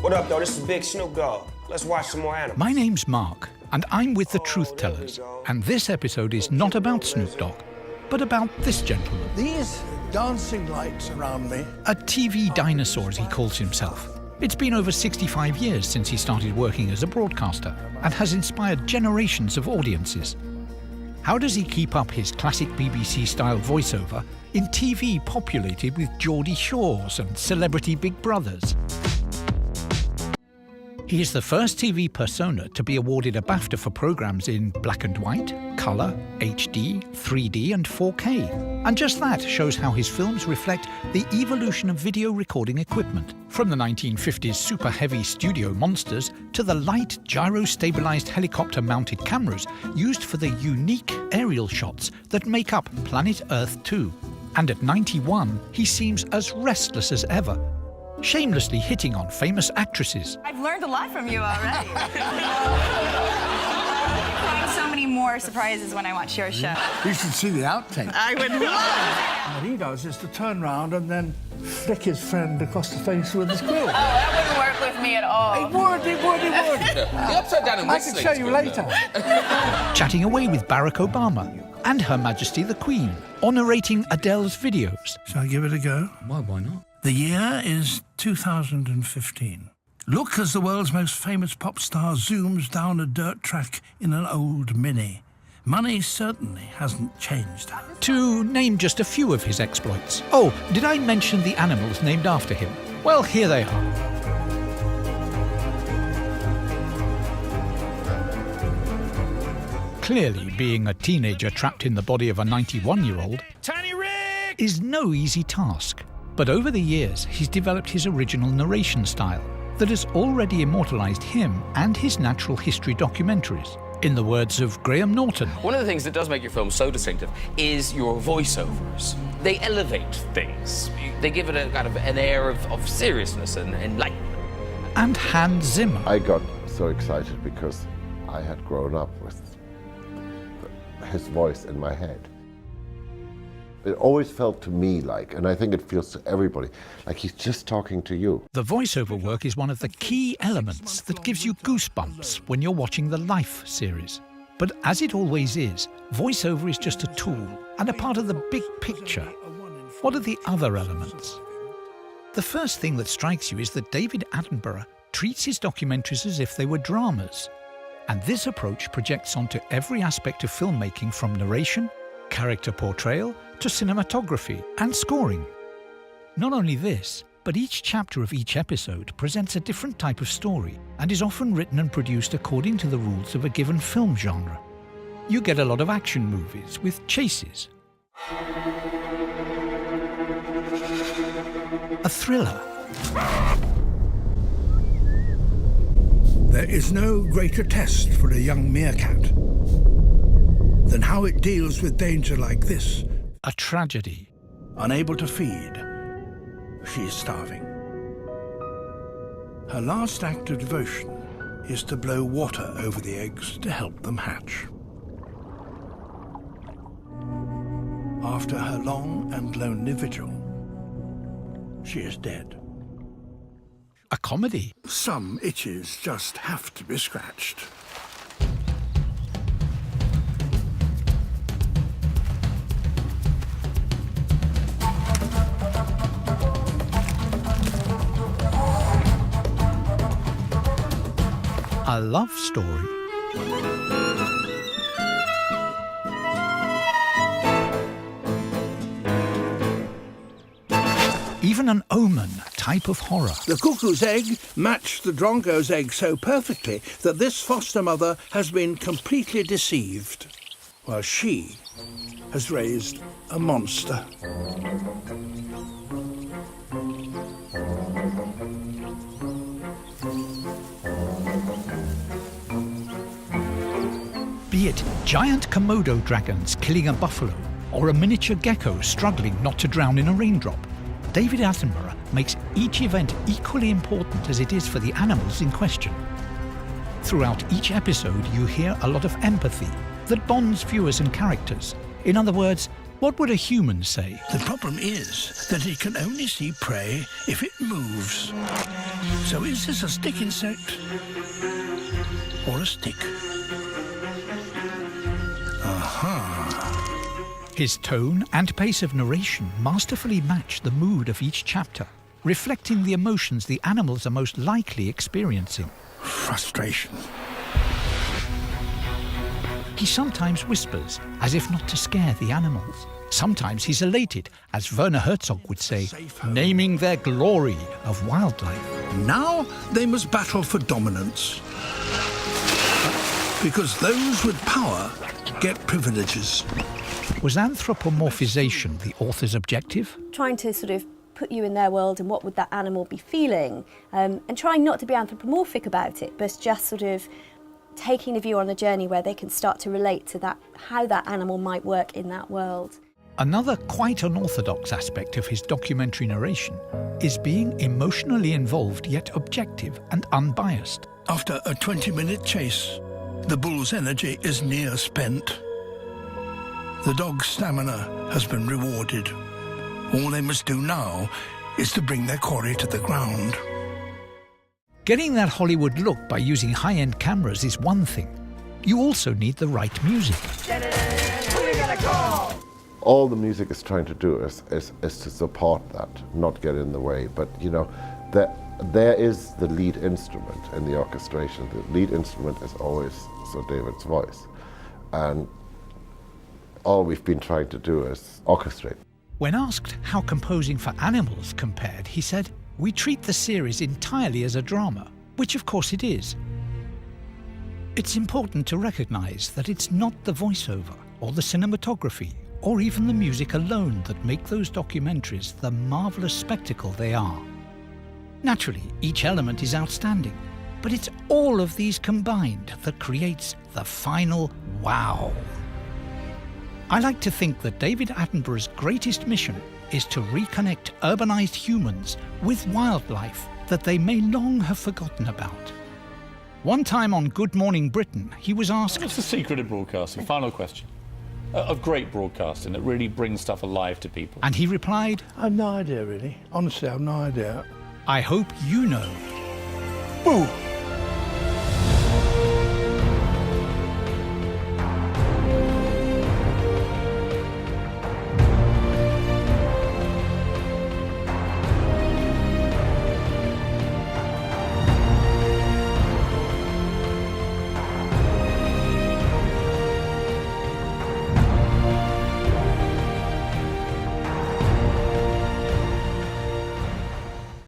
What up, though? This is Big Snoop Dogg. Let's watch some more animals. My name's Mark, and I'm with the Truth Tellers. And this episode is not about Snoop Dogg, but about this gentleman. These dancing lights around me. A TV dinosaur, as he calls himself. It's been over 65 years since he started working as a broadcaster and has inspired generations of audiences. How does he keep up his classic BBC-style voiceover in TV populated with Geordie Shores and celebrity Big Brothers? He is the first TV persona to be awarded a BAFTA for programmes in black and white, colour, HD, 3D and 4K. And just that shows how his films reflect the evolution of video recording equipment, from the 1950s super heavy studio monsters to the light gyro-stabilised helicopter-mounted cameras used for the unique aerial shots that make up Planet Earth 2. And at 91, he seems as restless as ever, shamelessly hitting on famous actresses. I've learned a lot from you already. Find so many more surprises when I watch your show. You should see the outtake. I would love it. What he does is to turn round and then flick his friend across the face with his quill. Oh, that wouldn't work with me at all. It would. The upside down and I can show you later. Chatting away with Barack Obama and Her Majesty the Queen, or narrating Adele's videos. Shall I give it a go? Why not? The year is 2015. Look as the world's most famous pop star zooms down a dirt track in an old Mini. Money certainly hasn't changed. To name just a few of his exploits. Oh, did I mention the animals named after him? Well, here they are. Clearly, being a teenager trapped in the body of a 91-year-old is no easy task. But over the years, he's developed his original narration style that has already immortalised him and his natural history documentaries. In the words of Graham Norton, one of the things that does make your film so distinctive is your voiceovers. They elevate things. They give it a kind of an air of seriousness and enlightenment. And Hans Zimmer. I got so excited because I had grown up with his voice in my head. It always felt to me like, and I think it feels to everybody, like he's just talking to you. The voiceover work is one of the key elements that gives you goosebumps when you're watching the Life series. But as it always is, voiceover is just a tool and a part of the big picture. What are the other elements? The first thing that strikes you is that David Attenborough treats his documentaries as if they were dramas. And this approach projects onto every aspect of filmmaking, from narration, character portrayal, to cinematography and scoring. Not only this, but each chapter of each episode presents a different type of story and is often written and produced according to the rules of a given film genre. You get a lot of action movies with chases, a thriller, There is no greater test for a young meerkat than how it deals with danger like this. a tragedy, Unable to feed, she is starving. Her last act of devotion is to blow water over the eggs to help them hatch. After her long and lonely vigil, she is dead. a comedy, Some itches just have to be scratched. a love story, even an Omen type of horror. The cuckoo's egg matched the drongo's egg so perfectly that this foster mother has been completely deceived, while she has raised a monster. Be it giant Komodo dragons killing a buffalo, or a miniature gecko struggling not to drown in a raindrop, David Attenborough makes each event equally important as it is for the animals in question. Throughout each episode, you hear a lot of empathy that bonds viewers and characters. In other words, What would a human say? The problem is that it can only see prey if it moves. So is this a stick insect or a stick? Aha. His tone and pace of narration masterfully match the mood of each chapter, reflecting the emotions the animals are most likely experiencing. Frustration. He sometimes whispers, as if not to scare the animals. Sometimes he's elated, as Werner Herzog would say, naming their glory of wildlife. Now they must battle for dominance. Because those with power get privileges. Was anthropomorphization the author's objective? Trying to sort of put you in their world and what would that animal be feeling, and trying not to be anthropomorphic about it, but just sort of taking a view on a journey where they can start to relate to that, how that animal might work in that world. Another quite unorthodox aspect of his documentary narration is being emotionally involved yet objective and unbiased. After a 20-minute chase, the bull's energy is near spent. The dog's stamina has been rewarded. All they must do now is to bring their quarry to the ground. Getting that Hollywood look by using high-end cameras is one thing. You also need the right music. All the music is trying to do is to support that, not get in the way. But you know, there is the lead instrument in the orchestration. The lead instrument is always Sir David's voice. And all we've been trying to do is orchestrate. When asked how composing for animals compared, he said, "We treat the series entirely as a drama," which of course it is. It's important to recognise that it's not the voiceover or the cinematography or even the music alone that make those documentaries the marvellous spectacle they are. Naturally, each element is outstanding, but it's all of these combined that creates the final wow. I like to think that David Attenborough's greatest mission is to reconnect urbanised humans with wildlife that they may long have forgotten about. One time on Good Morning Britain, he was asked, "What's the secret of broadcasting?" Final question. Of great broadcasting that really brings stuff alive to people. And he replied, I've no idea, really. Honestly, I've no idea. "I hope you know." Boo!